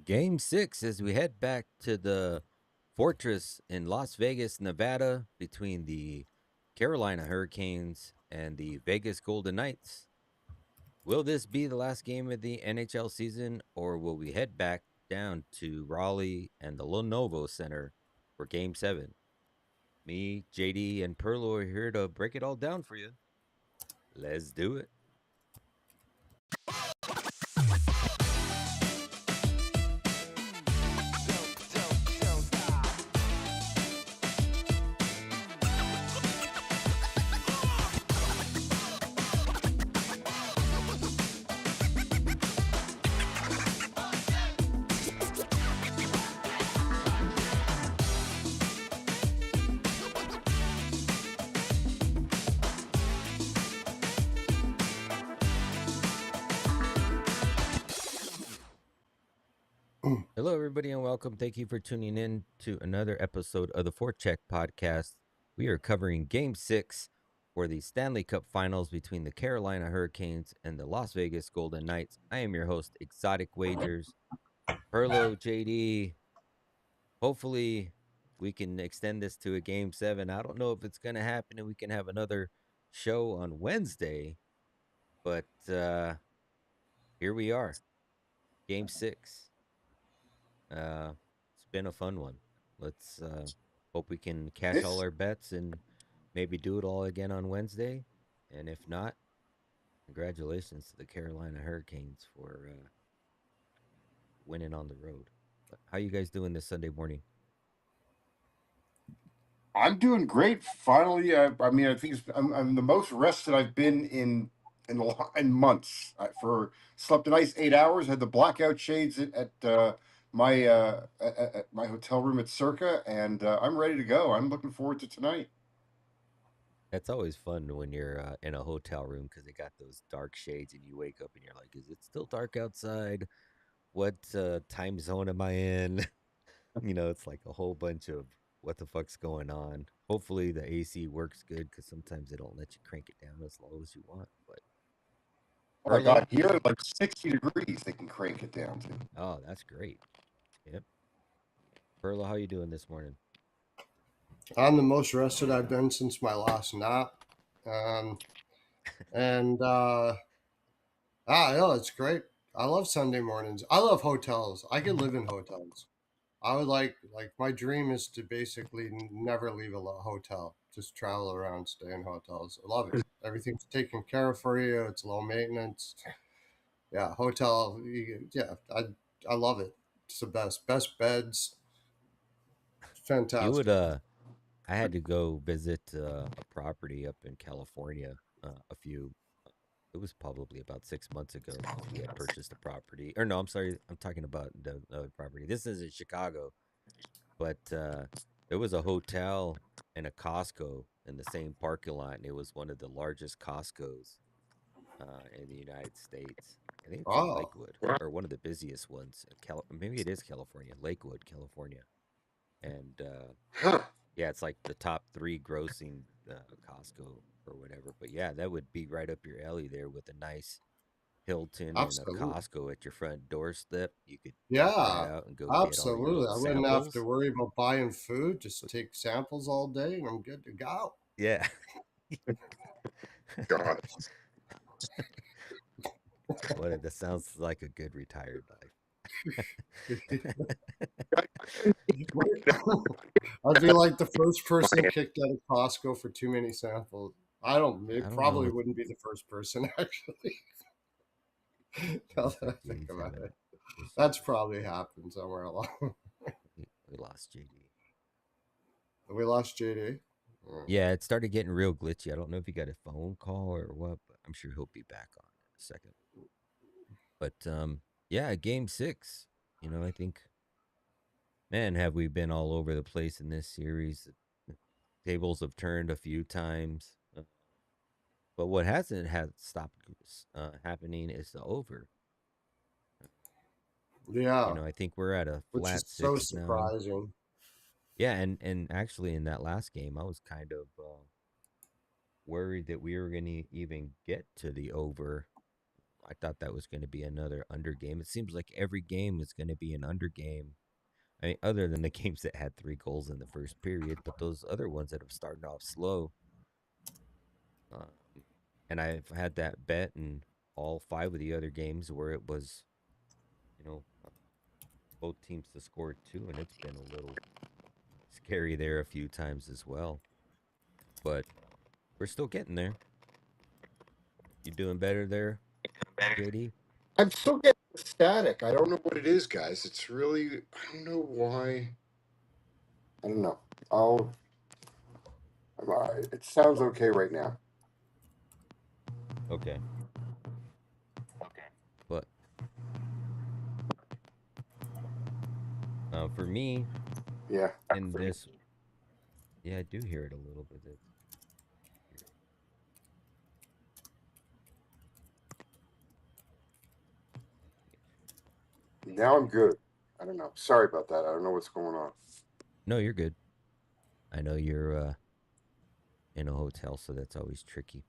Game 6 as we head back to the fortress in Las Vegas, Nevada, between the Carolina Hurricanes and the Vegas Golden Knights. Will this be the last game of the NHL season, or will we head back down to Raleigh and the Lenovo Center for Game 7? Me, JD, and Perlo are here to break it all down for you. Let's do it. Hello, everybody, and welcome. Thank you for tuning in to another episode of the Forecheck podcast. We are covering Game 6 for the Stanley Cup Finals between the Carolina Hurricanes and the Las Vegas Golden Knights. I am your host, Exotic Wagers. Perlo, JD, hopefully we can extend this to a Game 7. I don't know if it's going to happen and we can have another show on Wednesday, but here we are, Game 6. It's been a fun one. Let's hope we can cash all This our bets and maybe do it all again on Wednesday. And if not, congratulations to the Carolina Hurricanes for winning on the road. But how you guys doing this Sunday morning? I'm doing great. Finally, I think I'm the most rested I've been in months. For slept a nice 8 hours. Had the blackout shades at my hotel room at Circa, and I'm ready to go. I'm looking forward to tonight. That's always fun when you're in a hotel room because they got those dark shades and you wake up and you're like, is it still dark outside? What time zone am I in? It's like a whole bunch of what the fuck's going on. Hopefully the AC works good because sometimes they don't let you crank it down as low as you want. But Oh my God, Perlo, here at like 60 degrees, they can crank it down to. oh, that's great. Yep. Perlo, how you doing this morning? I'm the most rested I've been since my last nap. Um, and yeah, it's great. I love Sunday mornings. I love hotels. I could live in hotels. I would like my dream is to basically never leave a hotel. Just travel around, stay in hotels. I love it. Everything's taken care of for you. It's low maintenance. Yeah, hotel. Yeah, I love it. It's the best. Best beds. You would Fantastic. I had to go visit a property up in California a few it was probably about 6 months ago because we had purchased a property. Or no, I'm sorry, I'm talking about the other property. This is in Chicago, but there was a hotel and a Costco in the same parking lot, and it was one of the largest Costco's in the United States. I think it's in Oh, Lakewood, or one of the busiest ones. Maybe it is California, Lakewood, California, and Huh. yeah, it's like the top three grossing Costco or whatever. But yeah, that would be right up your alley there with a nice Hilton and a absolutely. Costco at your front doorstep. You could walk right Yeah, out and go get all your absolutely. little I wouldn't have to samples. worry about buying food. Just take samples all day and I'm good to go. Yeah. God. That sounds like a good retired life. I'd be like the first person kicked out of Costco for too many samples. I don't, I it don't know probably what. wouldn't be the first person actually. Now that I think JD's about having it, that's issues. probably happened somewhere along. We lost JD. We lost JD. Yeah, it started getting real glitchy. I don't know if he got a phone call or what, but I'm sure he'll be back on in a second. But yeah, game 6. I think, man, have we been all over the place in this series? Tables have turned a few times, but what hasn't had stopped happening is the over. Yeah, I think we're at a which is flat so 6 now. surprising. Yeah, and actually in that last game, I was kind of worried that we were going to even get to the over. I thought that was going to be another under game. It seems like every game is going to be an under game. I mean, other than the games that had 3 goals in the first period, but those other ones that have started off slow. Um, and I've had that bet in all 5 of the other games where it was, you know, both teams to score 2, and it's been a little scary there a few times as well. But we're still getting there. You doing better there, JD? I'm still getting static. I don't know what it is, guys. It's really, I don't know why. I don't know. I'll. It sounds okay right now. Okay. But for me, Yeah. in this, yeah, I do hear it a little bit. It's weird. Now I'm good. I don't know. Sorry about that. I don't know what's going on. No, you're good. I know you're in a hotel, so that's always tricky.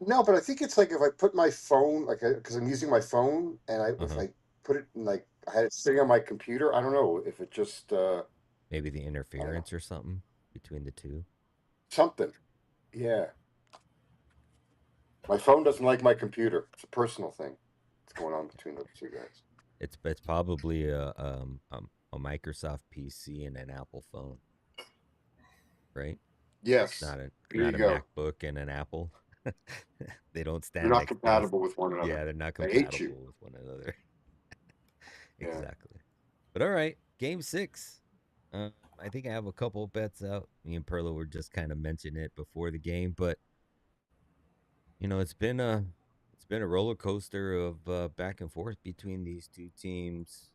No, but I think it's like if I put my phone, like, because I'm using my phone, and Uh if huh. I put it in, like, I had it sitting on my computer. I don't know if it just, Maybe the I don't know, interference or something between the two. something. Yeah. My phone doesn't like my computer. It's a personal thing. What's going on between those two guys? It's probably a Microsoft PC and an Apple phone, right? Yes. There Not you a go. MacBook and an Apple. They don't They're stand not next to us. compatible with one another. Yeah, they're not I hate you. compatible with one another. Yeah. Exactly. But all right, game 6. Um, I think I have a couple of bets out. Me and Perlo were just kind of mentioning it before the game, but it's been a roller coaster of back and forth between these two teams.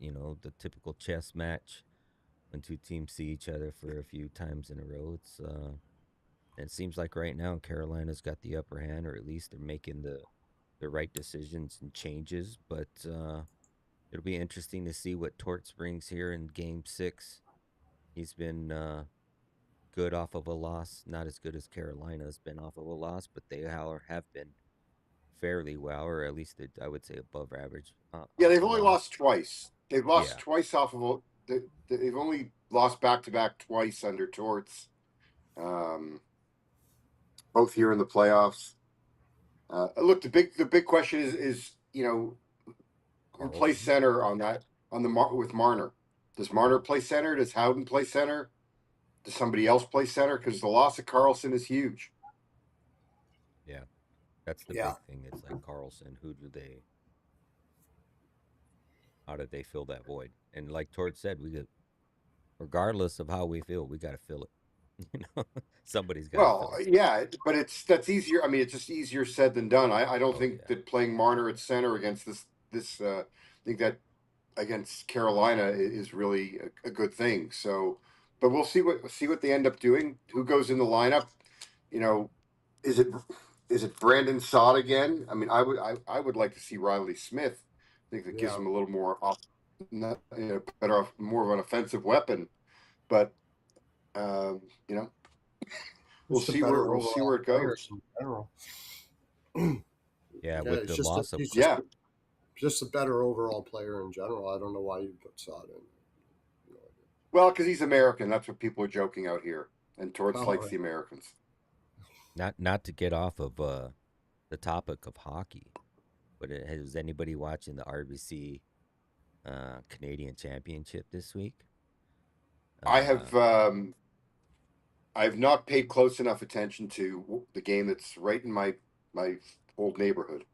The typical chess match when two teams see each other for a few times in a row. It seems like right now Carolina's got the upper hand, or at least they're making the right decisions and changes. But it'll be interesting to see what Torts brings here in Game 6. He's been good off of a loss, not as good as Carolina's been off of a loss, but they have been fairly well, or at least I would say above average Yeah, off they've a only loss. lost twice. They've lost Yeah, twice off of they've only lost back to back twice under Torts. Um, both here in the playoffs. Look, the big question is who plays Carlson. center on that with Marner? Does Marner play center? Does Howden play center? Does somebody else play center? Because the loss of Carlson is huge. Yeah, that's the Yeah. big thing. It's like Carlson. How did they fill that void? And like Tord said, regardless of how we feel, we got to fill it. You know, somebody's got to Well, fill it. yeah, but that's easier. I mean, it's just easier said than done. I don't Oh think yeah, that playing Marner at center against this I think that against Carolina is really a good thing. So, but we'll see what they end up doing. Who goes in the lineup? You know, is it is it Brandon Sod again? I mean, I would like to see Riley Smith. I think that gives Yeah. him a little more better off, more of an offensive weapon. But um, you know, we'll Just a see where better we'll see where overall it player goes. in general. yeah. Yeah, With it's the just loss of he's Yeah. just a better overall player in general. I don't know why you put Sod in. No Well, because he's American. That's what people are joking out here. And idea. Torts All likes right. the Americans. not to get off of the topic of hockey, but has anybody watching the RBC Canadian Championship this week? I Uh, have I've not paid close enough attention to the game that's right in my old neighborhood.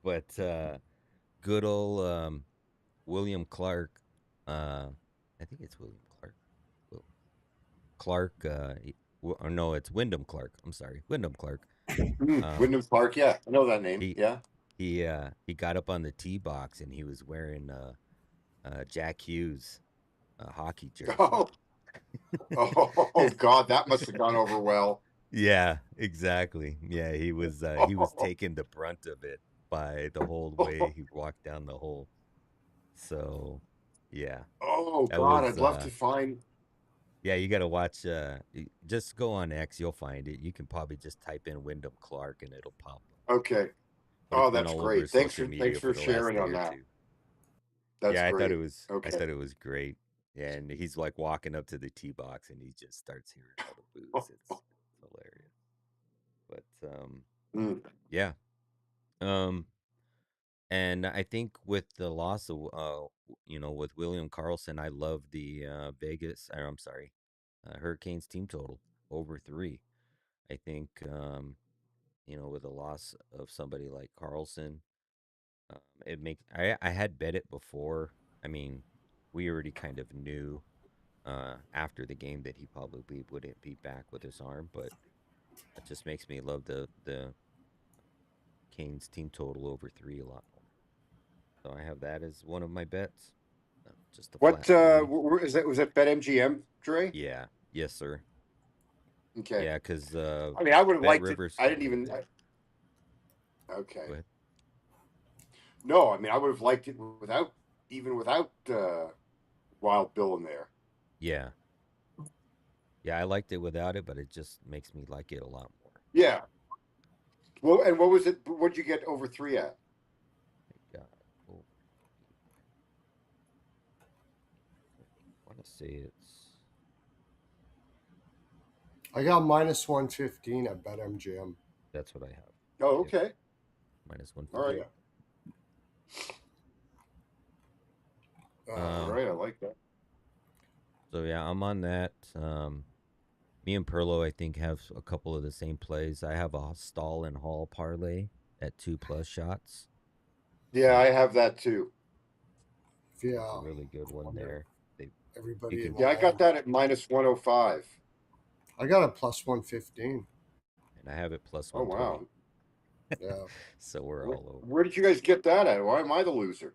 but good old William Clark. I think it's William Clark. Will Clark. Or no, it's Wyndham Clark. I'm sorry, Wyndham Clark. Um, Wyndham Park, yeah, I know that name. he Yeah. he got up on the tee box and he was wearing Jack Hughes hockey jersey. Oh, oh God, that must have gone over well. Yeah, exactly. Yeah, he was taking the brunt of it by the whole way he walked down the hole. So, yeah, Oh that God, was I'd love to find. Yeah, you got to watch. Just go on X, you'll find it. You can probably just type in Wyndham Clark and it'll pop up. Okay. But it's Oh, been that's all over great. social Thanks media for for the last sharing day on or that. two. That's Yeah, great. I Okay. thought it was great. And he's like walking up to the tee box and he just starts hearing all the boos. It's hilarious. But Mm. yeah. Um and I think with the loss of with William Carlson, I love the Vegas, or I'm sorry, Hurricanes team total over 3. I think with the loss of somebody like Carlson, it makes I had bet it before. I mean, we already kind of knew after the game that he probably wouldn't be back with his arm, but it just makes me love the Canes team total over 3 a lot more. So I have that as one of my bets. Just a What flat 3. is that? Was that BetMGM, Dre? Yeah. Yes, sir. Okay. Yeah, because I mean, I would have Bet liked it. Rivers I got didn't rid of even. it. Okay. Go ahead. No, I mean, I would have liked it without Wild Bill in there. Yeah. Yeah, I liked it without it, but it just makes me like it a lot more. Yeah. Well, and what was it? What'd you get over 3 at? I got over. I want to say it's. I got minus 115 at BetMGM. That's what I have. Oh, Yep. okay. Minus All right. 115. Yeah. All Uh, Um. right. I like that. So yeah, I'm on that. Me and Perlo, I think, have a couple of the same plays. I have a Stall and Hall parlay at 2+ shots. Yeah, Uh, I have that too. that's a yeah. really good one Wonder there. They you everybody can Yeah, I got involved. that at minus 105. I got a plus 115. and I have it plus Oh 120. wow. Yeah. So we're Where, all over. where did you guys get that at? Why am I the loser?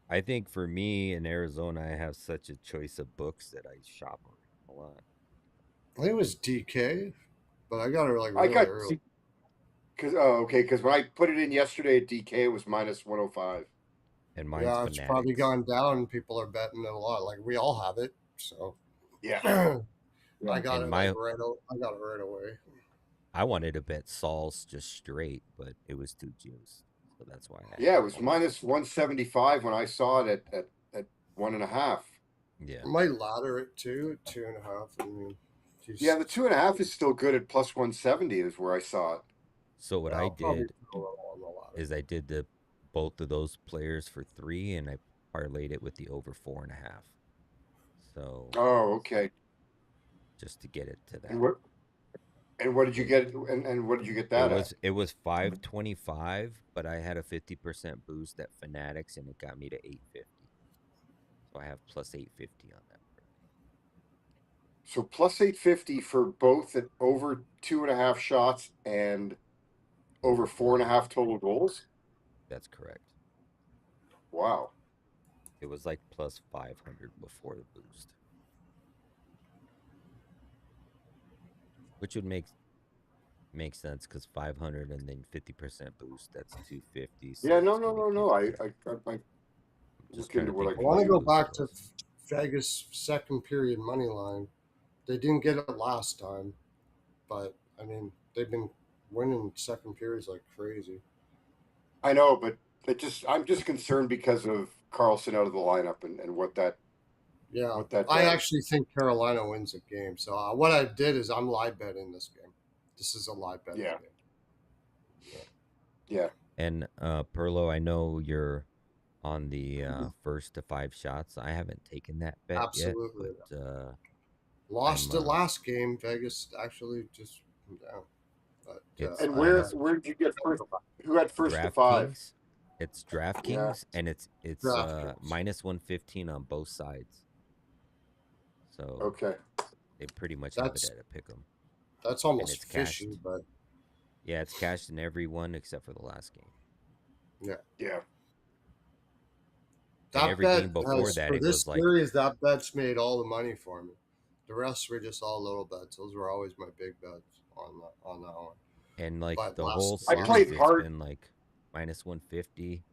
I think for me in Arizona, I have such a choice of books that I shop around a lot. I think it was DK, but I got it like I really got early. because when I put it in yesterday at DK, it was minus 105. And mine's Yeah, it's probably Fanatics. gone down. People are betting it a lot. Like we all have it. So Yeah. I Yeah. got And it like I got it right away. I wanted to bet Saul's just straight, but it was too juiced. So that's why I Yeah, had it to was hold. minus 175 when I saw it at 1.5. Yeah. I might ladder it too, 2.5. I mean, Yeah, he's the 2.5 is still good at plus 170 is where I saw it. So what yeah, I I'll probably did put a little on the ladder. is I did the both of those players for 3, and I parlayed it with the over 4.5. So Oh, okay. just to get it to And that. what did you get? And what did you get It that at? was it was 525, but I had a 50% boost at Fanatics, and it got me to 850. So I have plus 850 on that. So plus 850 for both at over 2.5 shots and over Over four four and and a a half. half total goals. That's correct. Wow. It was like plus 500 before the boost, which would make sense because 500 and then 50% boost. That's 250. Yeah, So no, it's no, gonna no, give no. I you. I I'm just look trying into to what think I I of can want what to the do. go boost back to was. Vegas second period money line. They didn't get it last time, but I mean they've been winning second periods like crazy. I know, but I'm just concerned because of Carlson out of the lineup and Yeah, what that I does. actually think Carolina wins the game. So what I did is I'm live betting this game. This is a live betting Yeah, game. Yeah. yeah. And Perlo, I know you're on the first to 5 shots. I haven't taken that bet yet, Absolutely. but I'm Lost it last game. Vegas actually just went down. But it's And I had where did you get first? Who had first to five? DraftKings. It's Yeah. DraftKings, and it's DraftKings. minus 115 on both sides. So Okay. they pretty much have it That's at a pick 'em, that's and almost it's fishy, cashed. but Yeah, it's cashed in every one except for the last game, yeah. Yeah. and That every game bet before has that for it this was like, series. That bet's made all the money for me. The rest were just all little bets. Those were always my big bets on that one. and like But the whole I last series, played it's hard. been like minus 150,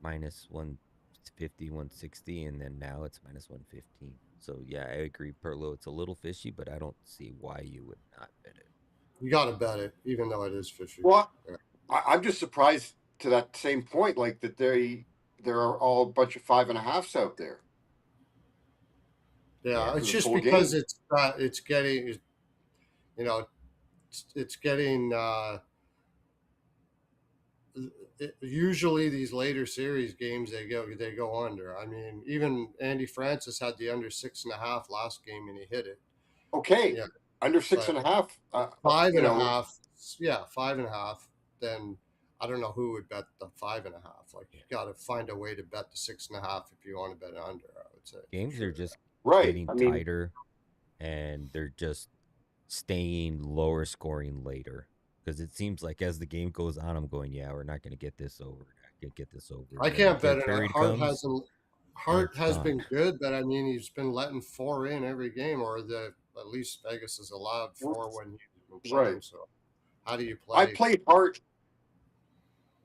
minus 150, 160, and then now it's minus 115. So yeah, I agree, Perlo. It's a little fishy, but I don't see why you would not bet it. You got to bet it, even though it is fishy. Well, Yeah, I'm just surprised to that same point, like that there are all a bunch of 5.5s out there yeah. Yeah. for It's the just full because game. it's getting, you know, it's getting. Usually these later series games they go under. I mean, even Andy Francis had the under 6.5 last game and he hit it. Okay, Yeah, under six but and a half. five You and a know, half, yeah, 5.5. Then I don't know who would bet the 5.5. Like you Yeah. got to find a way to bet the 6.5 if you want to bet under. I would say for Games are sure. just right? getting I mean, tighter and they're just staying lower scoring later. Because it seems like as the game goes on, I'm going, yeah, we're not going to get this over. Not going to get this over. I And then the can't bet third it. period Hart comes hasn't. and Hart it's has gone. been good, but I mean, he's been letting four in every game, or at least Vegas has allowed four when he's been right. playing. So how do you I play played hard.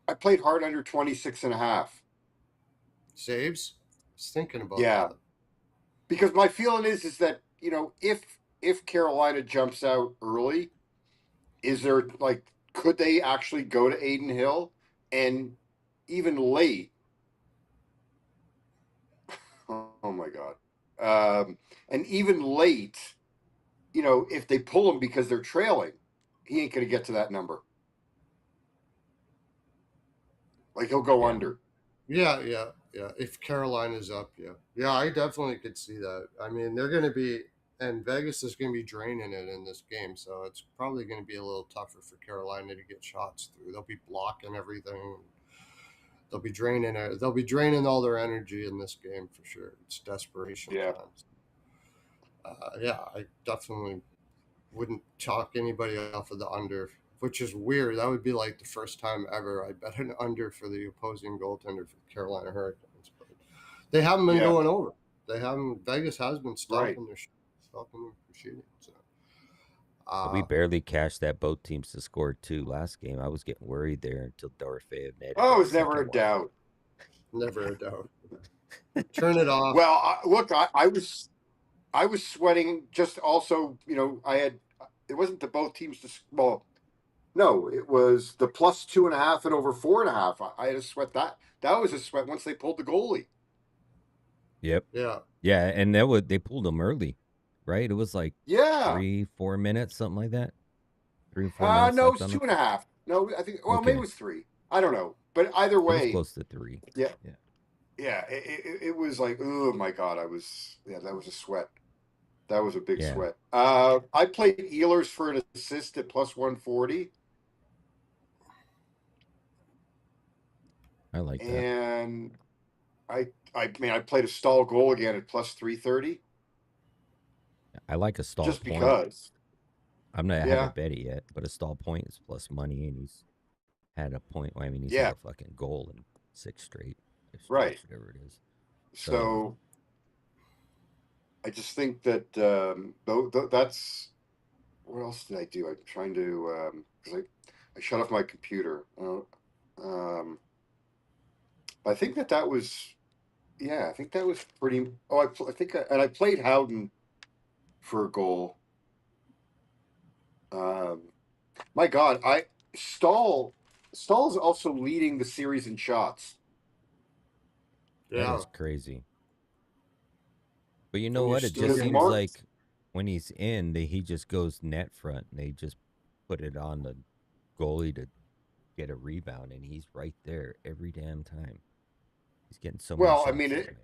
I played hard under 26 and a half. saves? I was thinking about Yeah, that. because my feeling is that if Carolina jumps out early, is there like could they actually go to Aiden Hill and even late? Oh my God. And even late, if they pull him because they're trailing, he ain't going to get to that number. Like he'll go Yeah. under. Yeah, yeah, yeah. If Carolina's up, yeah, yeah, I definitely could see that. I mean, they're going to be, and Vegas is going to be draining it in this game, so it's probably going to be a little tougher for Carolina to get shots through. They'll be blocking everything. They'll be draining it. They'll be draining all their energy in this game for sure. It's desperation Yeah. times. Yeah, I definitely wouldn't chalk anybody off of the under, which is weird. That would be like the first time ever I bet an under for the opposing goaltender for the Carolina Hurricanes. But they haven't been Yeah. going over. They haven't. Vegas has been Right. stopping them from shooting. So, We uh, barely cashed that both teams to score two last game. I was getting worried there until Dorofeyev netted Oh, that it's never second a one. doubt. never a doubt. Turn it off. Well, look, I was sweating. Just also, I had it wasn't the both teams. Well, no, it was the plus 2.5 and over 4.5. I had to sweat that. That was a sweat once they pulled the goalie. Yep. Yeah, Yeah, and they pulled him early, right? It was like Yeah. 3-4 minutes, something like that. 3 or 4 minutes No, left it's on two the. and a half. No, I think. Well, maybe it Okay, was three. I don't know, but either it was way, close to three. yeah, Yeah, yeah. It was like, oh my God, yeah, that was a sweat. That was a big yeah, sweat. I played Ehlers for an assist at plus 140, I like that. and I mean, I played a stall goal again at plus 330, I like a stall just point. because. I Yeah, haven't bet it yet, but a stall point is plus money, and he's had a point. Well, I mean, he's had yeah, a fucking goal in six straight, five right. straights, whatever it is. So So I just think that that's what else did I do? I'm trying to because I shut off my computer. I think that was yeah. I think that was pretty. Oh, I think and I played Howden for a goal. Um, my God, I Stahl Stahl's also leading the series in shots. that yeah. is crazy. But you know And you're what? It still just Because getting. seems Mark, like when he's in, he just goes net front, and they just put it on the goalie to get a rebound, and he's right there every damn time. He's getting so many well, I shots mean, that night.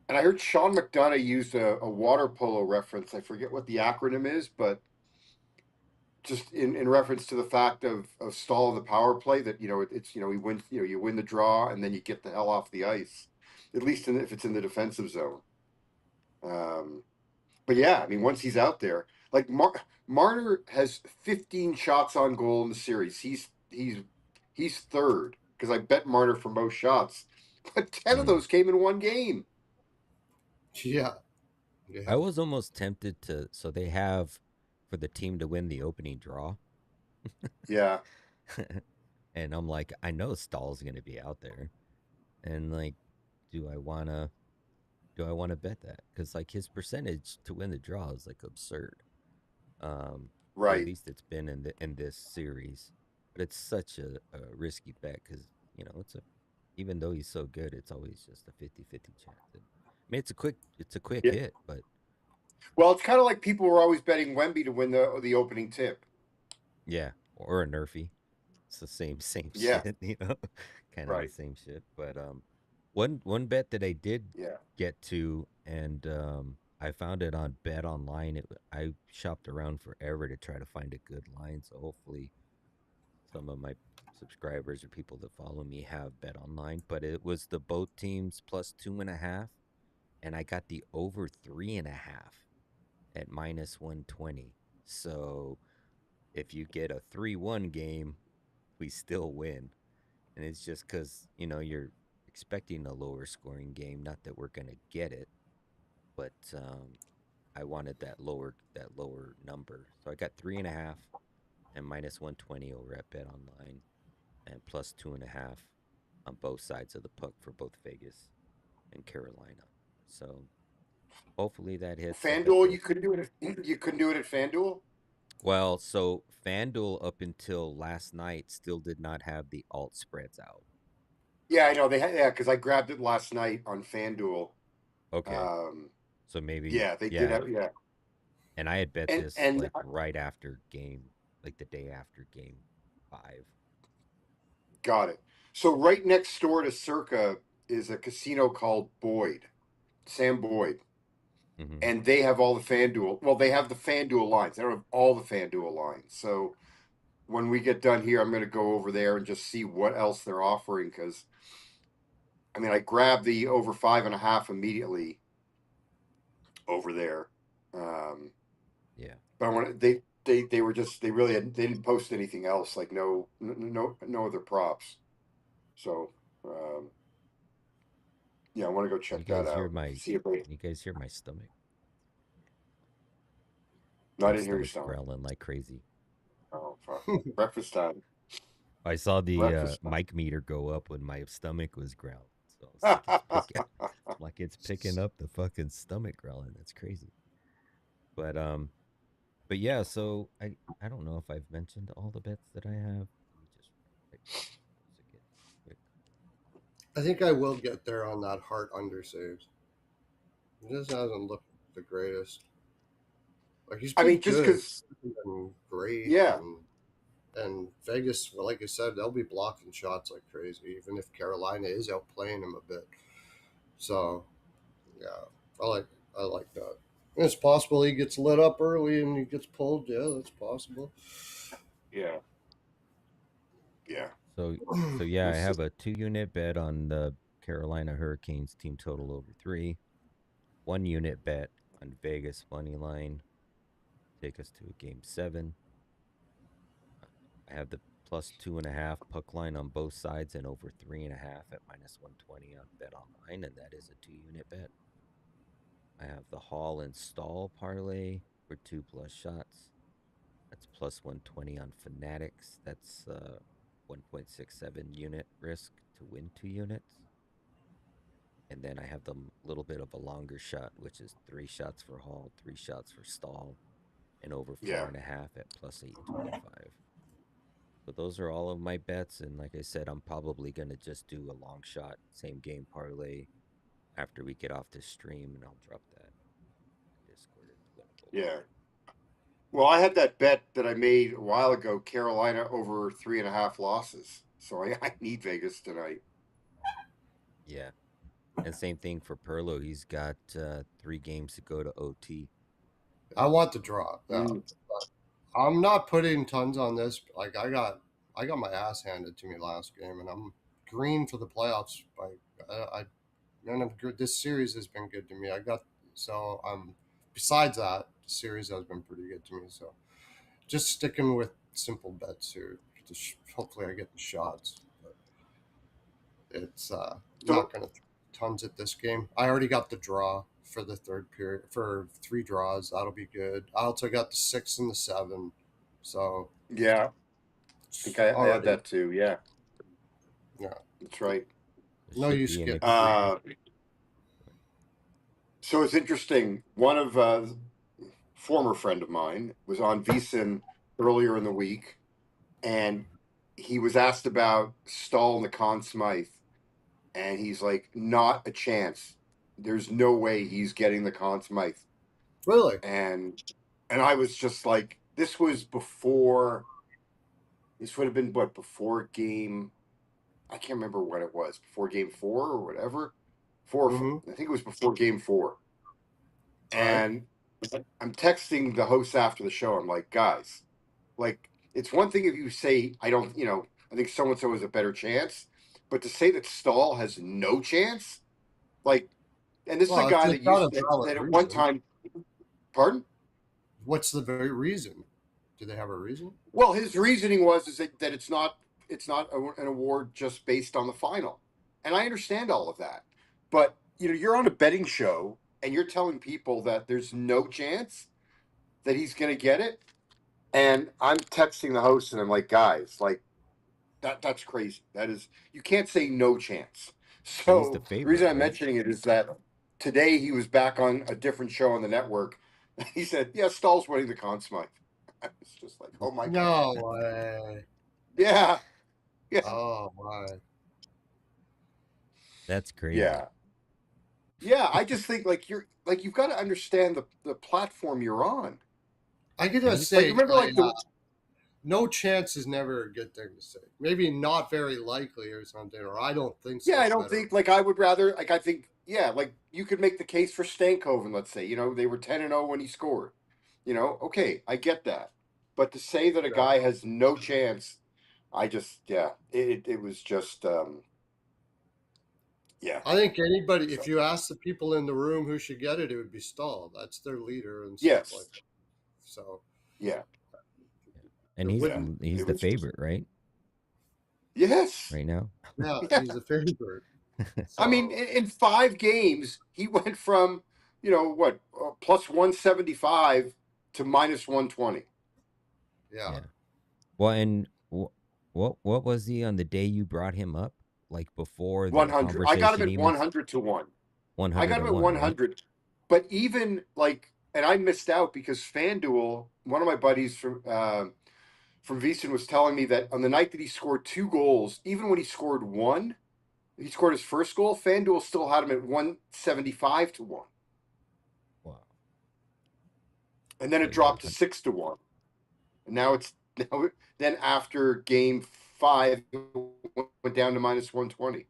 and I heard Sean McDonough used a water polo reference. I forget what the acronym is, but just in reference to the fact of Stahl in the power play that it's he wins you win the draw and then you get the hell off the ice, at least if it's in the defensive zone. Um, but yeah, I mean once he's out there, like Marner has 15 shots on goal in the series. He's third because I bet Marner for most shots, but 10 of Mm. those came in one game. Yeah, I yeah, was almost tempted to. So they have for the team to win the opening draw, Yeah, and I'm like, I know Stahl's going to be out there, and like, do I want to? do I want to bet that? Because like his percentage to win the draw is like absurd. Or at Right. least it's been in this series. But it's such a risky bet because it's a even though he's so good, it's always just a 50-50 chance. And, I mean, it's a quick Yeah. hit, but Well, it's kind of like people were always betting Wemby to win the opening tip. yeah, or a nerfy. It's the same Yeah. shit, kind of the Right. same shit. But one bet that I did Yeah. get to, and I found it on Bet Online. I shopped around forever to try to find a good line. So hopefully, some of my subscribers or people that follow me have Bet Online. But it was the both teams plus 2.5, and I got the over 3.5 at -120. So if you get a 3-1 game, we still win. And it's just because you're expecting a lower scoring game. Not that we're gonna get it, but I wanted that lower number, so I got 3.5 and -120 over at Bet Online, and plus 2.5 on both sides of the puck for both Vegas and Carolina. So hopefully that hits. I got FanDuel, the you couldn't do it. You couldn't do it at FanDuel. well, so FanDuel up until last night still did not have the alt spreads out. Yeah, I know they had. Yeah, because I grabbed it last night on FanDuel. Okay, Um, so maybe yeah, they did yeah. have. Yeah, And I had bet and this and like right after game, like the day after game 5. got it. So right next door to Circa is a casino called Boyd, Sam Boyd, Mm-hmm. and they have all the FanDuel. Well, they have the FanDuel lines. They don't have all the FanDuel lines. So when we get done here, I'm going to go over there and just see what else they're offering. Because I mean, I grabbed the over 5.5 immediately over there. Um, Yeah. but I want they were just they didn't post anything else, like no other props. So um, yeah, I want to go You check that guys hear out. my See if they. you guys hear my stomach? No, I My didn't hear your stomach's stomach. growling like crazy. Oh fuck! Breakfast time. I saw the Breakfast mic meter go up when my stomach was growling. So I was time. like, it's picking, like it's picking up the fucking stomach growling. That's crazy. But but yeah. So I don't know if I've mentioned all the bets that I have. Let me just write those again quick. I think I will get there on that heart under saves. It just hasn't looked the greatest. Like he's I been mean, just good because. and great, Yeah, and Vegas, well, like I said, they'll be blocking shots like crazy, even if Carolina is outplaying him a bit. So yeah, I like I like that. It's possible he gets lit up early and he gets pulled. Yeah, that's possible. yeah, yeah. So so yeah, We'll I see. have a 2 unit bet on the Carolina Hurricanes team total over 3. 1 unit bet on Vegas money line. Take us to a game 7. I have the plus 2.5 puck line on both sides and over 3.5 at -120 on Bet Online, and that is a 2 unit bet. I have the Hall and Stall parlay for 2+ shots. That's plus 120 on Fanatics. That's 1.67 unit risk to win 2 units. And then I have the little bit of a longer shot, which is 3 shots for Hall, 3 shots for Stall, and over four Yeah, and a half at plus 825. So those are all of my bets, and like I said, I'm probably gonna just do a long shot same game parlay after we get off this stream, and I'll drop that in Discord. It's winnable. yeah. Well, I had that bet that I made a while ago, Carolina over 3.5 losses. So I need Vegas tonight. Yeah, and same thing for Perlo. He's got 3 games to go to OT. I want the draw. Yeah, Mm, I'm not putting tons on this. Like I got my ass handed to me last game, and I'm green for the playoffs. I none of this series has been good to me. I got so besides that, the series has been pretty good to me. So just sticking with simple bets here. Hopefully, I get the shots. But it's so not going to tons at this game. I already got the draw for the third period for 3 draws. That'll be good. I also got the 6 and the 7, so yeah, I think I had already that too. Yeah, yeah. that's right. There No should use be an skipping. Uh, So it's interesting. One of former friend of mine was on VSiN earlier in the week, and he was asked about Stahl and the Conn Smythe, and he's like, "Not a chance. There's no way he's getting the Conn Smythe." Really? And I was just like, this was before. This would have been what, before game. I can't remember what it was. Before game four or whatever. Mm-hmm. I think it was before game four. All right. And I'm texting the hosts after the show. I'm like, guys, like, it's one thing if you say, I don't, I think so and so has a better chance. But to say that Stahl has no chance, like, and this is a Well, guy it's that not a used valid that at one reason. time, pardon? What's the very reason? Do they have a reason? Well, his reasoning was is that it's not an award just based on the final, and I understand all of that. But you're on a betting show and you're telling people that there's no chance that he's going to get it, and I'm texting the host and I'm like, guys, like that's crazy. That is, you can't say no chance. But he's the So the favorite, reason I'm right? mentioning it is that today he was back on a different show on the network. He said, "Yeah, Stahl's winning the Conn Smythe." I was just like, "Oh my god, No way. yeah." Yeah, Oh my. That's crazy. yeah, yeah. I just think like you've got to understand the platform you're on. I could And just he, Like, you say, remember like the no chance is never a good thing to say. Maybe not very likely or something, or I don't think yeah. so I is don't better. think like I would rather like I think yeah like you could make the case for Stankoven. Let's say they were 10-0 when he scored. Okay, I get that, but to say that a Yeah. guy has no chance, I just yeah it was just yeah. I think anybody, if So you ask the people in the room who should get it, it would be Stahl. That's their leader and stuff like yes, that. So yeah, and it he's would, yeah. the he's It the was just favorite, right? yes, Right now. yeah, yeah. he's a favorite. I mean, So in 5 games, he went from what plus 175 to minus 120. yeah, Yeah. Well, and what was he on the day you brought him up? Like before the 100. I got him conversation at even 100 to one. I 100 got to him at 1, right? 100. But even like, and I missed out because FanDuel, one of my buddies from VSiN was telling me that on the night that he scored 2 goals, even when he scored one, he scored his first goal. FanDuel still had him at 175 to one, Wow. and then So it yeah, dropped to 6 to 1. And now it's now then after game 5 it went down to minus 120.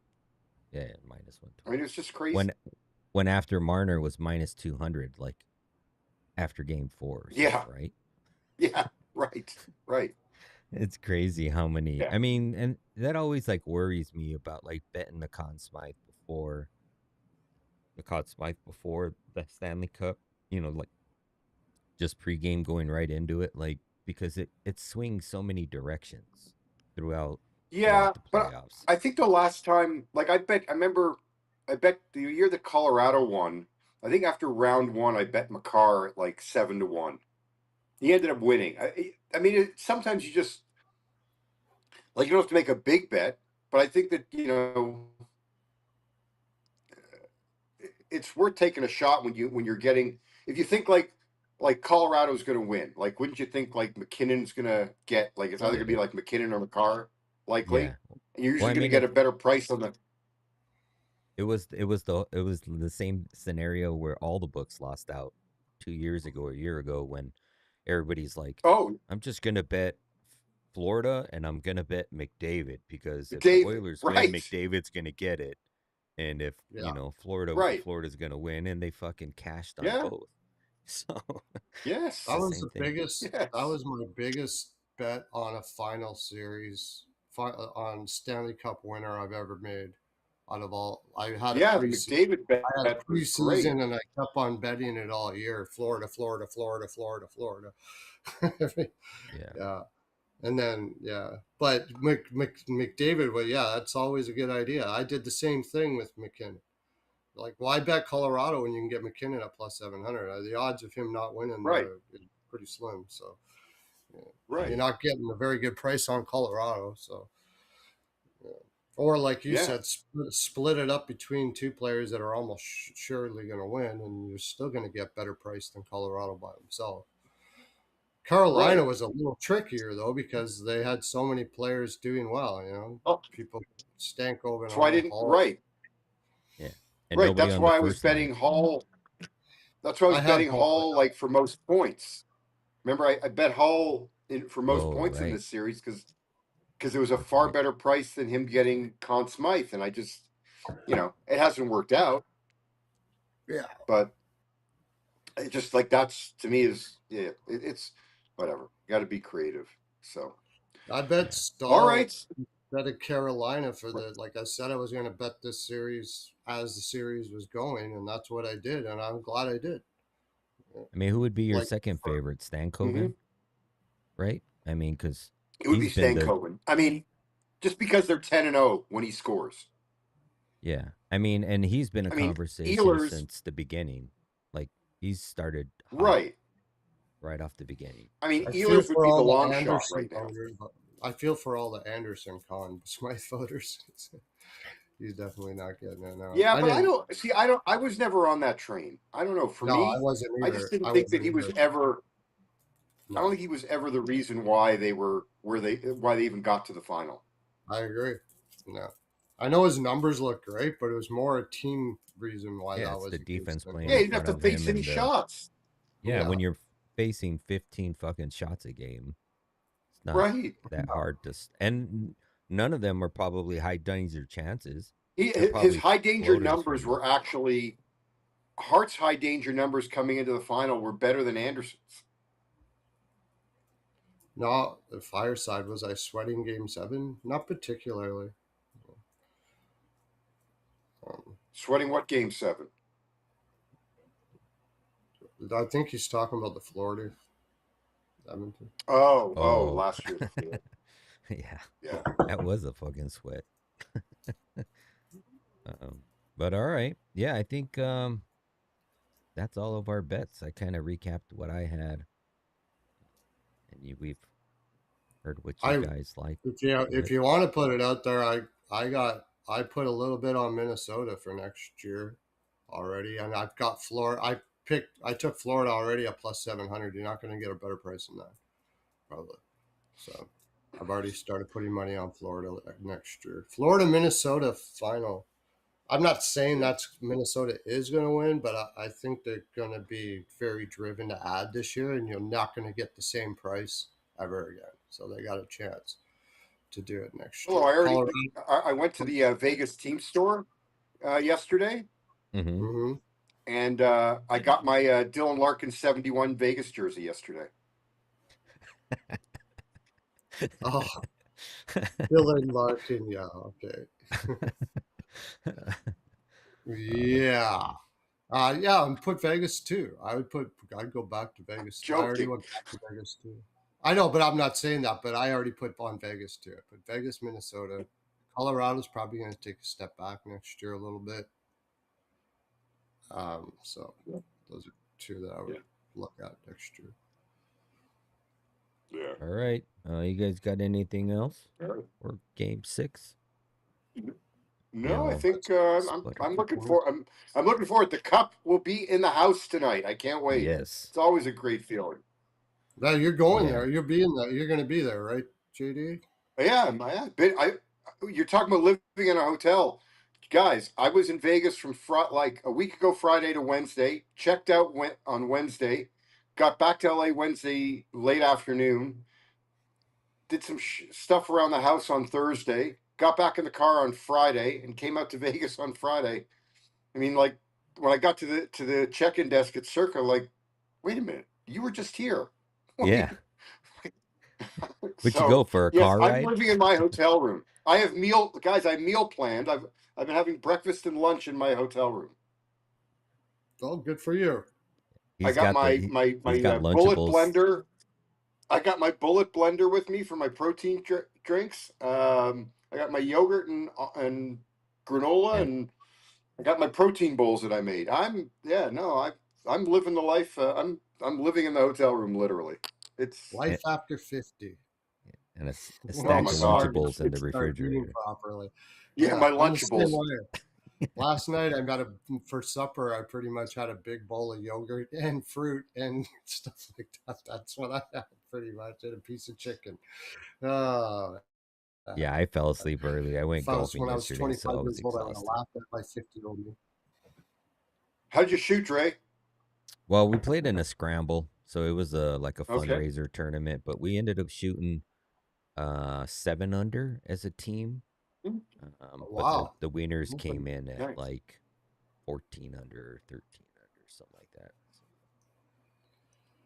yeah, minus I mean, 120. it's just crazy. When after Marner was minus 200 like after game 4 or something, Yeah, right? yeah, right, right. It's crazy how many. Yeah, I mean, and that always like worries me about like betting the Conn Smythe before the Stanley Cup. Like just pregame going right into it, like because it swings so many directions throughout yeah. the But playoffs. I think the last time, like I remember, I bet the year that Colorado won. I think after round one, I bet McCarr at like 7 to 1. He ended up winning. I mean, sometimes you just like you don't have to make a big bet, but I think that it's worth taking a shot when you're getting if you think like Colorado's going to win. Like, wouldn't you think like McKinnon's going to get like it's either right. going to be like McKinnon or McCarr Yeah. likely, and you're Well, usually I going to mean get a better price on the. it was the same scenario where all the books lost out 2 years ago or a year ago when everybody's like, Oh, I'm just gonna bet Florida and I'm gonna bet McDavid because if the David, Oilers win, right? McDavid's gonna get it, and if Yeah. Right? Florida's gonna win, and they fucking cashed on Yeah. both. So it's That Yes. the was same the thing. biggest. That Yes. was my biggest bet on a final series, on Stanley Cup winner I've ever made. Out of all, I had a Yeah. The preseason. McDavid I had bet a was great. preseason, and I kept on betting it all year. Florida, Florida, Florida, Florida, Florida. Yeah. Yeah, and then yeah, but McDavid. Well, yeah, that's always a good idea. I did the same thing with McKinnon. Like, why bet Colorado when you can get McKinnon at plus 700? The odds of him not winning Right. is pretty slim. So yeah. Right. You're not getting a very good price on Colorado. So yeah. Or like you Yeah, said, split it up between two players that are almost surely going to win, and you're still going to get better price than Colorado by himself. Carolina right. was a little trickier though because they had so many players doing well. Oh, People Stankoven and that's why I all didn't. Hall. Right, Yeah. And right. nobody That's on the why I was first line. betting Hall. That's why I I was had betting Hall. Hall like for most points. Remember, I bet Hall for most Oh, points in right. this series because it was a That's far right. better price than him getting Conn Smythe, and I just, it hasn't worked out, Yeah, but it just like that's to me is it's whatever. Got to be creative. So I bet all Stahl right, betted Carolina for the. Like I said, I was going to bet this series as the series was going, and that's what I did, and I'm glad I did. I mean, who would be your Like second favorite? mm-hmm. Stankoven, right? I mean, because It would be he's been the Stankoven. I mean, just because they're 10-0 when he scores. yeah. I mean, and he's been a I mean, conversation Ehlers, since the beginning. Like he's started hot right? right off the beginning. I mean, I feel Ehlers would for be the all long the shot Anderson right now. voters, but I feel for all the Anderson Con Smythe voters. He's definitely not getting it now. Yeah, I but I didn't. don't see. I don't. I was never on that train. I don't know. For No, I me, wasn't I just either. didn't I think that wasn't he was either. ever. I don't No, think he was ever the reason why they were why they even got to the final. I agree. No, I know his numbers look great, but it was more a team reason why Yeah, that it's was the the case defense than playing Yeah, in he him. didn't have front to of him face any and shots. yeah, Yeah, when you're facing 15 fucking shots a game, it's not Right. that hard to and none of them are probably high danger chances. They're His probably high danger floaters from numbers him. were actually Hart's high danger numbers coming into the final were better than Anderson's. no. The fireside was I sweating Game 7? Not particularly. Um, Sweating what game 7? I think he's talking about the Florida Edmonton. Oh, Oh, last year. Yeah, yeah, yeah. that was a fucking sweat. um, but all right, yeah, I think that's all of our bets. I kind of recapped what I had, and we've heard what you I guys like to if it. you want to put it out there, I put a little bit on Minnesota for next year already, and I've got Florida. I took Florida already at plus 700. You're not going to get a better price than that, probably. So I've already started putting money on Florida next year. Florida Minnesota final. I'm not saying Yeah. that's Minnesota is going to win, but I think they're going to be very driven to add this year, and you're not going to get the same price ever again. So they got a chance to do it next Hello, year. Colorado. I went to the Vegas team store yesterday, Mm-hmm. Mm-hmm. and I got my Dylan Larkin 71 Vegas jersey yesterday. Oh, Dylan Larkin. Yeah. Okay. Yeah. Yeah, and put Vegas too. I'd go back to Vegas. I already Joking. went back to Vegas too. I know, but I'm not saying that. But I already put on Vegas too. I put Vegas, Minnesota. Colorado's probably going to take a step back next year a little bit. So Yeah. those are two that I would Yeah. look at next year. Yeah. All right. You guys got anything else Sure. for game 6? We No, I all think split up. I'm looking for I'm looking forward. The cup will be in the house tonight. I can't wait. Yes. It's always a great feeling. Now you're going Yeah. there. You're being there. You're going to be there, right, JD? Yeah, you're talking about living in a hotel. Guys, I was in Vegas from like a week ago Friday to Wednesday, checked out on Wednesday, got back to LA Wednesday late afternoon, did some stuff around the house on Thursday, got back in the car on Friday and came out to Vegas on Friday. I mean, like when I got to the check-in desk at Circa, like, wait a minute, you were just here. Yeah. Would you go So for a yes, car I'm ride? living in my hotel room. I have guys. I meal planned. I've been having breakfast and lunch in my hotel room. Oh, good for you. I He's got got the my my he's my got bullet Lunchables. blender. I got my bullet blender with me for my protein drinks. I got my yogurt and granola, And and I got my protein bowls that I made. I'm living the life. I'm living in the hotel room literally. It's and, Life after 50. and a When I'm stack my of God. starving, Lunchables in the kids start eating refrigerator. properly. Yeah, my I'm the same Lunchables. way. Last night I got for supper. I pretty much had a big bowl of yogurt and fruit and stuff like that. That's what I had pretty much, and a piece of chicken. Oh, Yeah, I fell asleep early. I went if I was golfing when I was yesterday, so 25 I was years old, I would have exhausted. laughed at my 50-year-old me. How'd you shoot, Dre? Well, we played in a scramble, so it was like a Okay. fundraiser tournament, but we ended up shooting 7 under as a team. Hmm, Oh, But wow. the winners Okay. came in at nice. like 14 under or 13 under, something like that. So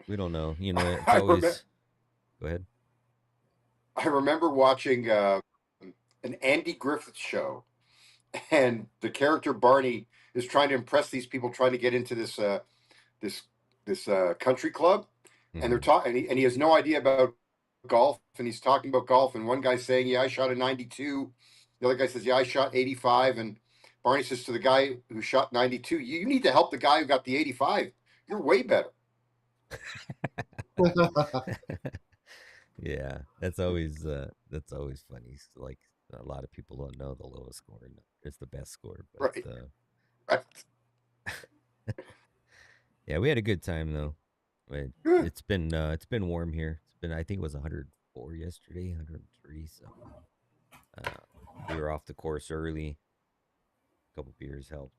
we don't know. It's I remember. always go ahead. I remember watching an Andy Griffith show, and the character Barney is trying to impress these people trying to get into this this country club, and they're Hmm. talking, and he has no idea about golf, and he's talking about golf, and one guy's saying, "Yeah, I shot a 92." The other guy says, "Yeah, I shot 85," and Barney says to the guy who shot 92, "You need to help the guy who got the 85. You're way better." Yeah, that's always funny. Like a lot of people don't know the lowest score is the best score, Right, but right. yeah, we had a good time though. It, Good. it's been warm here. It's been I think it was 104 yesterday, 103. So uh, we were off the course early. A couple beers helped,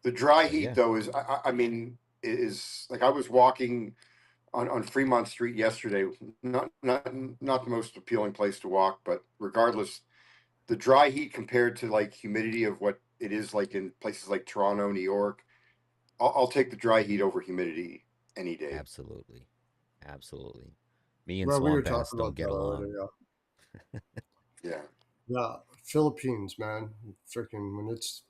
The dry but heat, yeah, though, I mean, is like I was walking on Fremont Street yesterday. Not the most appealing place to walk, but regardless, the dry heat compared to like humidity of what it is like in places like Toronto, New York, I'll take the dry heat over humidity any day. absolutely, absolutely. Me and Well, we were Swamp Ass talking don't about get that along. earlier. Yeah, Yeah, Philippines, man, freaking when it's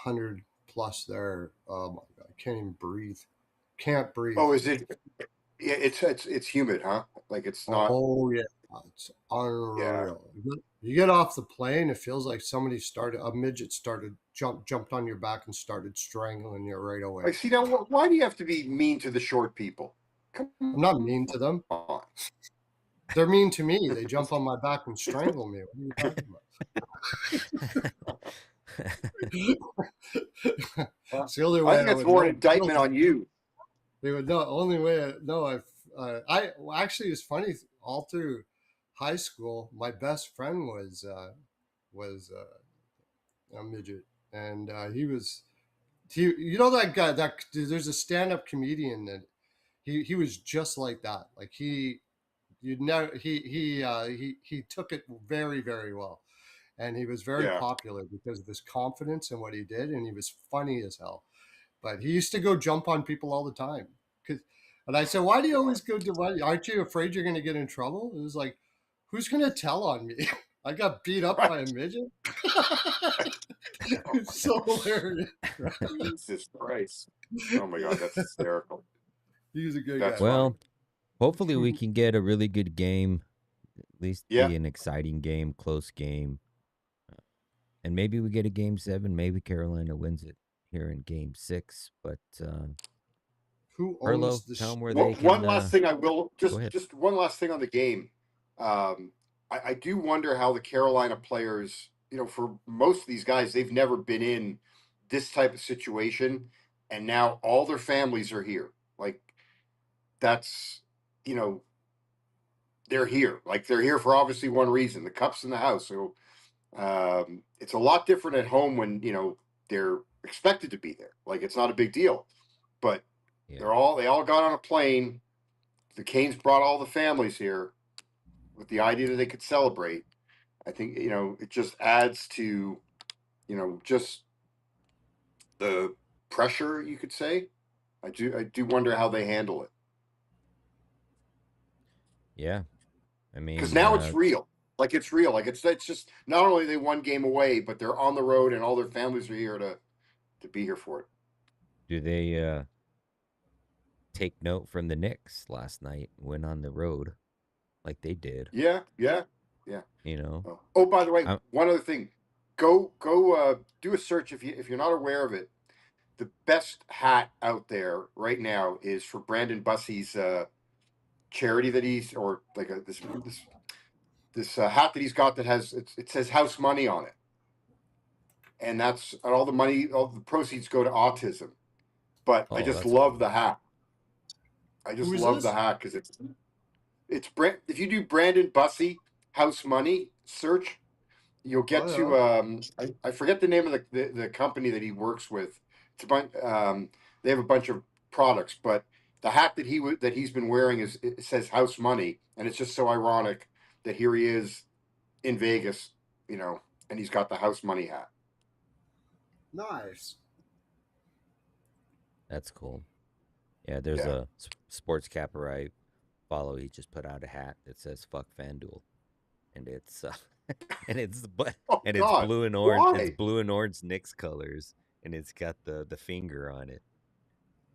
100 plus there, oh my god, I can't even breathe. Can't breathe. oh, is it? Yeah, it's humid, huh? Like it's not. Oh yeah, it's Yeah, unreal. You get off the plane, it feels like somebody started a midget started jumped on your back and started strangling you right away. I see now. Why do you have to be mean to the short people? I'm Come not mean to them. on. They're mean to me. They jump on my back and strangle me. What are you talking about? It's the only I way think I that's would more an know. indictment on you. They would know. Only way I know. I well, actually it's funny. All through high school, my best friend was a midget, and he. You know that guy that there's a stand up comedian that he was just like that. Like you never he took it very well, and he was very Yeah. popular because of his confidence and what he did, and he was funny as hell. But he used to go jump on people all the time. And I said, "Why do you always go to? Why aren't you afraid you're going to get in trouble?" It was like, "Who's going to tell on me? I got beat up by a Right. midget." It's so hilarious. Jesus Christ. Oh my God, that's hysterical. He was a good That's guy. funny. Well, hopefully we can get a really good game, at least Yeah. be an exciting game, close game, and maybe we get a game 7. Maybe Carolina wins it here in game 6. But Who owns Harlow, the? tell them where they One can. last thing I will Go ahead. just one last thing on the game. I do wonder how the Carolina players, for most of these guys, they've never been in this type of situation, and now all their families are here. Like that's, you know, they're here. Like they're here for obviously one reason: the cup's in the house. So it's a lot different at home when they're expected to be there. Like it's not a big deal, but Yeah. they all got on a plane. The Canes brought all the families here with the idea that they could celebrate. I think it just adds to just the pressure, you could say. I do wonder how they handle it, Yeah. I because mean, now it's real. Like it's real. Like it's just not only they one game away, but they're on the road and all their families are here to be here for it. do they take note from the Knicks last night? Went on the road like they did. Yeah, yeah, yeah. You know. Oh, by the way, I, one other thing. Go do a search if you're not aware of it. The best hat out there right now is for Brandon Bussey's charity that he's, or like this hat that he's got that has it says house money on it, and that's and all the money, all the proceeds go to autism. But I Oh, just that's love cool. the hat. I Who just is love the this? hat because it's if you do Brandon Bussey house money search, you'll get Oh yeah. to I forget the name of the company that he works with. It's a bunch. They have a bunch of products, but the hat that that he's been wearing is it says house money, and it's just so ironic that here he is in Vegas, you know, and he's got the house money hat. Nice. That's cool. Yeah, there's Yeah. a sports capper I follow. He just put out a hat that says "fuck FanDuel," and it's and it's but Oh and it's God, blue and orange. It's why? blue and orange Knicks colors, and it's got the finger on it.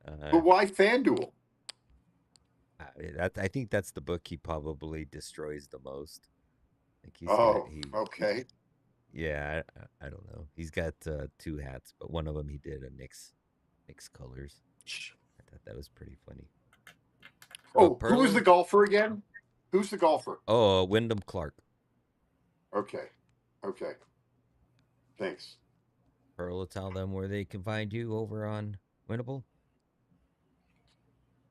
Uh, But why FanDuel? I think that's the book he probably destroys the most. Like Oh, he okay. yeah, I don't know. He's got two hats, but one of them he did a Knicks colors. I thought that was pretty funny. But Oh, who was the Perlo, golfer again? Who's the golfer? oh, Wyndham Clark. Okay, okay. Thanks. Perlo, tell them where they can find you over on Winnable.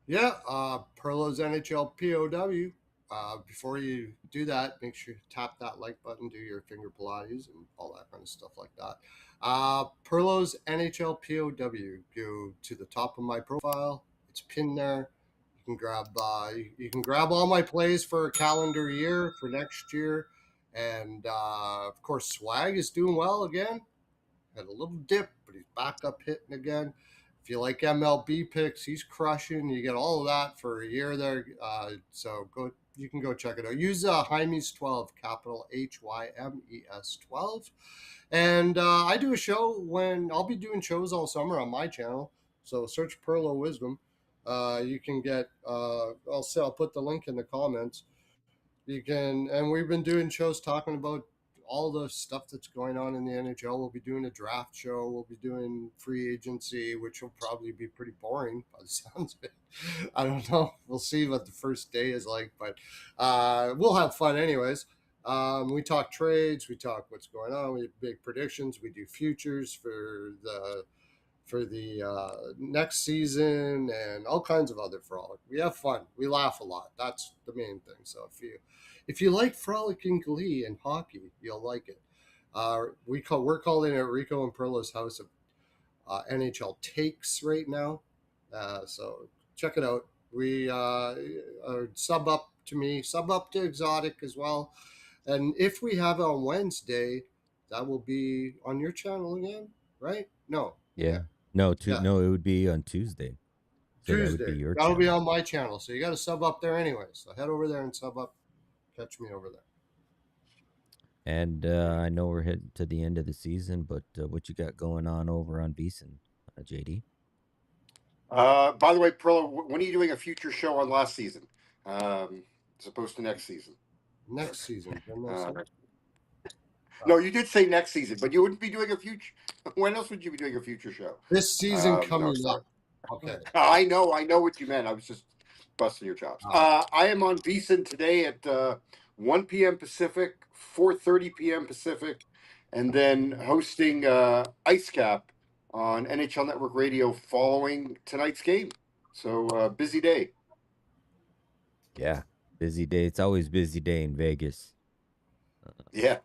Yeah, Perlo's NHL POW. Before you do that, make sure you tap that like button, do your finger Pilates, and all that kind of stuff like that. Perlo's NHL POW. Go to the top of my profile. It's pinned there. You can grab all my plays for a calendar year for next year, and of course, Swag is doing well again. Had a little dip, but he's back up hitting again. If you like MLB picks, he's crushing. You get all of that for a year there. So go, you can go check it out. Use Hymes 12, capital HYMES 12. And I do a show when I'll be doing shows all summer on my channel. So search Pearl of Wisdom. You can get. I'll put the link in the comments. You can, and we've been doing shows talking about all the stuff that's going on in the NHL. We'll be doing a draft show. We'll be doing free agency, which will probably be pretty boring by the sounds of it. I don't know. We'll see what the first day is like, but we'll have fun anyways. We talk trades. We talk what's going on. We make predictions. We do futures for the next season and all kinds of other frolic. We have fun. We laugh a lot. That's the main thing. So if you like frolicking glee and hockey, you'll like it. We're calling it Rico and Perlo's House of NHL Takes right now. So check it out. We sub up to me, sub up to Exotic as well. And if we have it on Wednesday, that will be on your channel again, right? No, yeah, Yeah. yeah. No, it would be on Tuesday. So that would be Tuesday. your That'll be channel. on my channel. So you got to sub up there anyway. So head over there and sub up. Catch me over there. And I know we're heading to the end of the season, but what you got going on over on Beeson, JD? By the way, Perla, when are you doing a future show on last season, as opposed to next season? Next season. Didn't I Uh, say? no, you did say next season, but you wouldn't be doing a future. When else would you be doing a future show? This season No, coming sorry. up. Okay. I know what you meant. I was just busting your chops. Uh, I am on VSiN today at 1 p.m. Pacific, 4:30 p.m. Pacific, and then hosting Ice Cap on NHL Network Radio following tonight's game. So busy day. Yeah. Busy day. It's always busy day in Vegas. Yeah.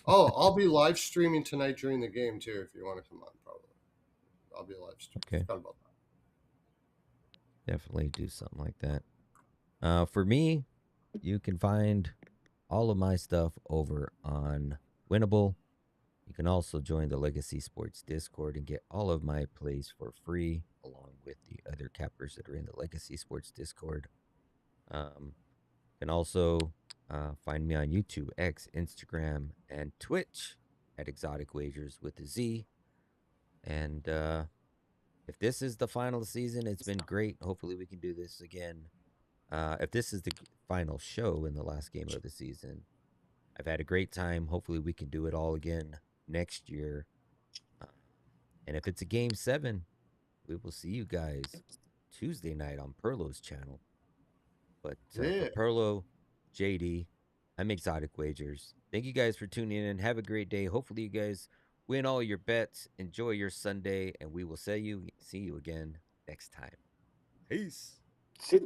oh, I'll be live streaming tonight during the game too. If you want to come on, probably I'll be live streaming. Okay. Forgot about Definitely do something like that. For me, you can find all of my stuff over on Winnable. You can also join the Legacy Sports Discord and get all of my plays for free, along with the other cappers that are in the Legacy Sports Discord. You can also find me on YouTube, X, Instagram, and Twitch at Exotic Wagers with a Z. And if this is the final season, it's been great. Hopefully, we can do this again. If this is the final show in the last game of the season, I've had a great time. Hopefully, we can do it all again next year. Uh, and if it's a game 7, we will see you guys Tuesday night on Perlo's channel. But for Yeah. Perlo, JD, I'm Exotic Wagers. Thank you guys for tuning in. Have a great day. Hopefully, you guys win all your bets. Enjoy your Sunday, and we will see you again next time. Peace. See,